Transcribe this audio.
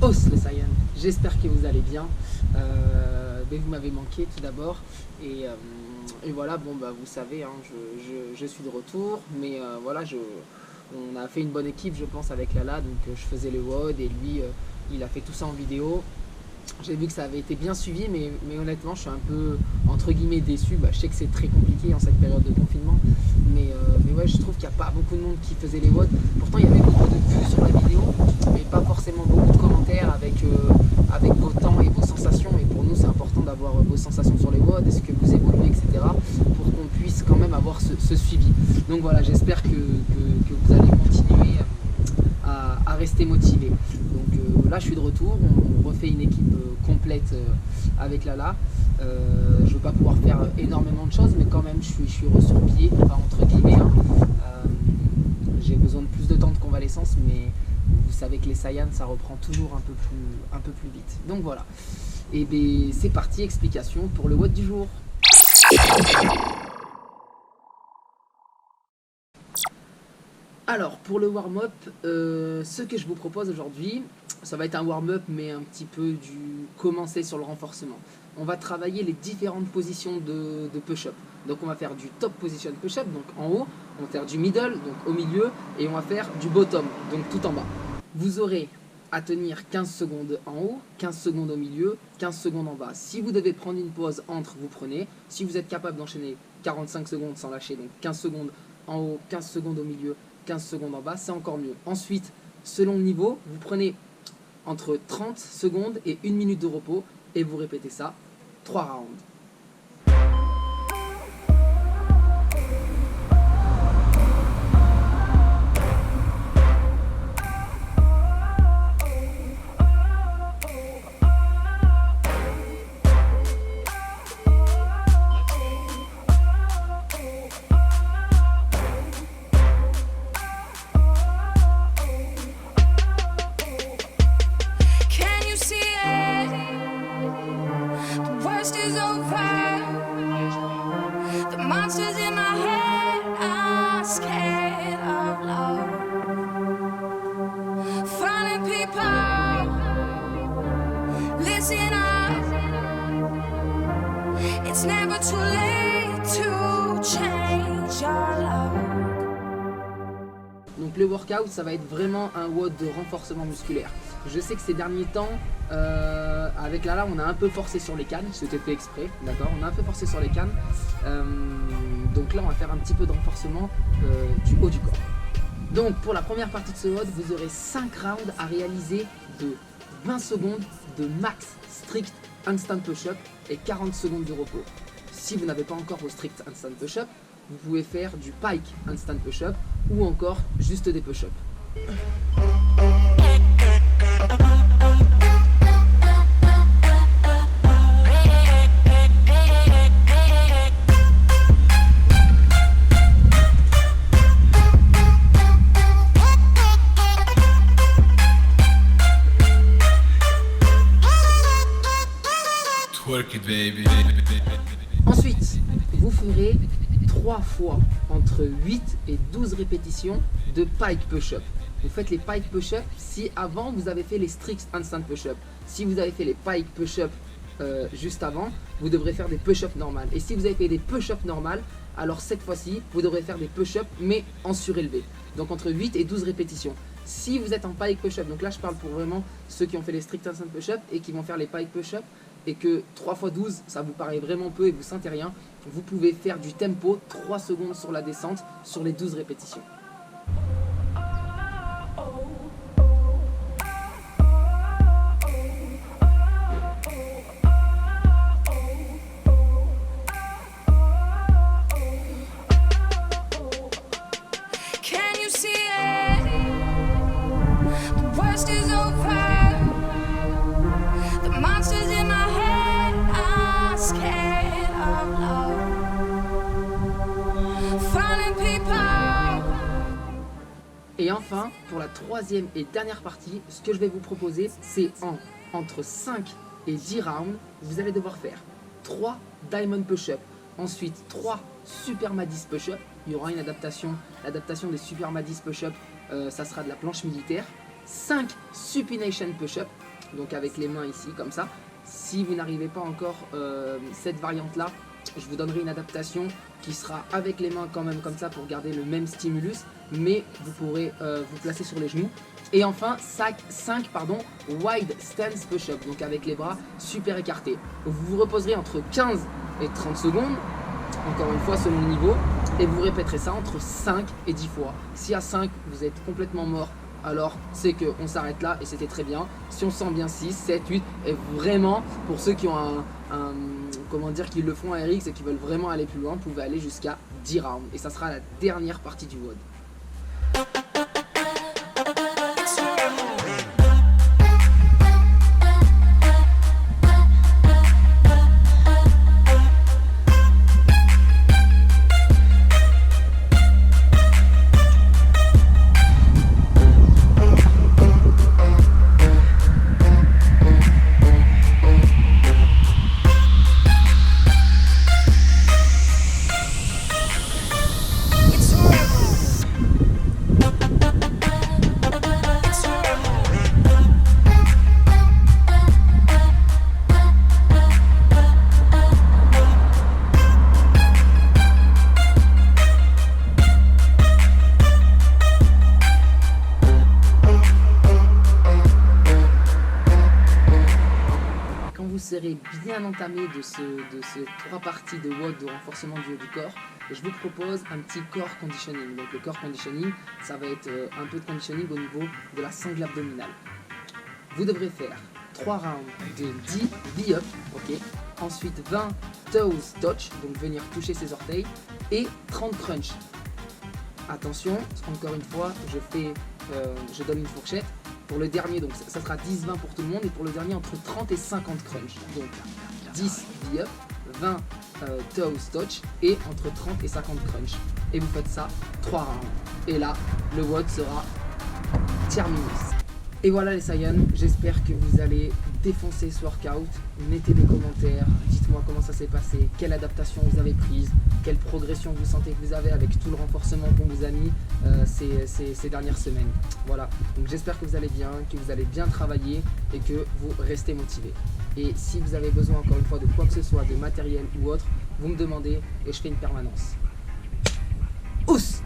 Os les Saiyans, j'espère que vous allez bien. Mais vous m'avez manqué tout d'abord. Et voilà, bon bah vous savez, hein, je suis de retour. Mais voilà, on a fait une bonne équipe je pense avec Lala. Donc je faisais le WOD et lui il a fait tout ça en vidéo. J'ai vu que ça avait été bien suivi, mais honnêtement je suis un peu entre guillemets déçu. Je sais que c'est très compliqué en cette période de confinement, mais ouais, je trouve qu'il n'y a pas beaucoup de monde qui faisait les WOD. Pourtant il y avait beaucoup de vues sur la vidéo, mais pas forcément beaucoup de commentaires avec vos temps et vos sensations. Et pour nous c'est important d'avoir vos sensations sur les WOD, est-ce que vous évoluez, etc. pour qu'on puisse quand même avoir ce suivi. Donc voilà, j'espère que vous allez continuer à rester motivé. Donc là je suis de retour, on refait une équipe complète avec Lala. Je ne veux pas pouvoir faire énormément de choses, mais quand même je suis ressurpié, enfin, entre guillemets. Hein. J'ai besoin de plus de temps de convalescence, mais vous savez que les Saiyans ça reprend toujours un peu plus vite. Donc voilà. Et bien c'est parti, explication pour le WOD du jour. Alors pour le warm-up, ce que je vous propose aujourd'hui, ça va être un warm-up mais un petit peu du commencer sur le renforcement. On va travailler les différentes positions de push-up. Donc on va faire du top position push-up, donc en haut, on va faire du middle, donc au milieu, et on va faire du bottom, donc tout en bas. Vous aurez à tenir 15 secondes en haut, 15 secondes au milieu, 15 secondes en bas. Si vous devez prendre une pause entre, vous prenez. Si vous êtes capable d'enchaîner 45 secondes sans lâcher, donc 15 secondes en haut, 15 secondes au milieu, 15 secondes en bas, c'est encore mieux. Ensuite, selon le niveau, vous prenez entre 30 secondes et 1 minute de repos et vous répétez ça 3 rounds. Donc le workout, ça va être vraiment un WOD de renforcement musculaire. Je sais que ces derniers temps, avec Lala, on a un peu forcé sur les cannes. C'était fait exprès, d'accord. On a un peu forcé sur les cannes. Donc là, on va faire un petit peu de renforcement du haut du corps. Donc pour la première partie de ce WOD, vous aurez 5 rounds à réaliser de 20 secondes de max strict handstand push-up et 40 secondes de repos. Si vous n'avez pas encore vos strict handstand push-up, vous pouvez faire du pike handstand push-up ou encore juste des push-ups. Twerk it, baby. Ensuite, vous ferez 3 fois entre 8 et 12 répétitions de pike push-up. Vous faites les pike push-up si avant vous avez fait les strict handstand push-up. Si vous avez fait les pike push-up juste avant, vous devrez faire des push-up normales. Et si vous avez fait des push-up normales, alors cette fois-ci, vous devrez faire des push-up mais en surélevé. Donc entre 8 et 12 répétitions. Si vous êtes en pike push-up, donc là je parle pour vraiment ceux qui ont fait les strict handstand push-up et qui vont faire les pike push-up, et que 3 x 12 ça vous paraît vraiment peu et vous sentez rien, vous pouvez faire du tempo 3 secondes sur la descente sur les 12 répétitions. Et enfin, pour la troisième et dernière partie, ce que je vais vous proposer, c'est entre 5 et 10 rounds, vous allez devoir faire 3 diamond push-up, ensuite 3 super madis push-up, il y aura une adaptation, l'adaptation des super madis push-up, ça sera de la planche militaire, 5 supination push-up, donc avec les mains ici, comme ça. Si vous n'arrivez pas encore cette variante-là, je vous donnerai une adaptation qui sera avec les mains quand même comme ça pour garder le même stimulus, mais vous pourrez vous placer sur les genoux. Et enfin 5 wide stance push-up, donc avec les bras super écartés. Vous vous reposerez entre 15 et 30 secondes, encore une fois selon le niveau, et vous répéterez ça entre 5 et 10 fois. Si à 5 vous êtes complètement mort, alors c'est qu'on s'arrête là et c'était très bien. Si on sent bien 6, 7, 8, et vraiment pour ceux qui ont comment dire, qui le font à RX et qui veulent vraiment aller plus loin, vous pouvez aller jusqu'à 10 rounds et ça sera la dernière partie du WOD. Vous serez bien entamé de ces 3 parties de WOD de renforcement du haut du corps, et je vous propose un petit core conditioning. Donc le core conditioning, ça va être un peu de conditioning au niveau de la sangle abdominale. Vous devrez faire 3 rounds de 10 V-up, ok. Ensuite 20 toes touch, donc venir toucher ses orteils, et 30 crunch. Attention, encore une fois, je donne une fourchette. Pour le dernier, donc ça sera 10-20 pour tout le monde, et pour le dernier entre 30 et 50 crunch. Donc 10 V-up, 20 toes touch et entre 30 et 50 crunch. Et vous faites ça 3 rounds. Et là, le WOD sera terminé. Et voilà les Saiyans, j'espère que vous allez défoncer ce workout. Mettez des commentaires, dites-moi comment ça s'est passé, quelle adaptation vous avez prise, quelle progression vous sentez que vous avez avec tout le renforcement qu'on vous a mis ces dernières semaines. Voilà, donc j'espère que vous allez bien, que vous allez bien travailler et que vous restez motivés. Et si vous avez besoin encore une fois de quoi que ce soit, de matériel ou autre, vous me demandez et je fais une permanence. Ous!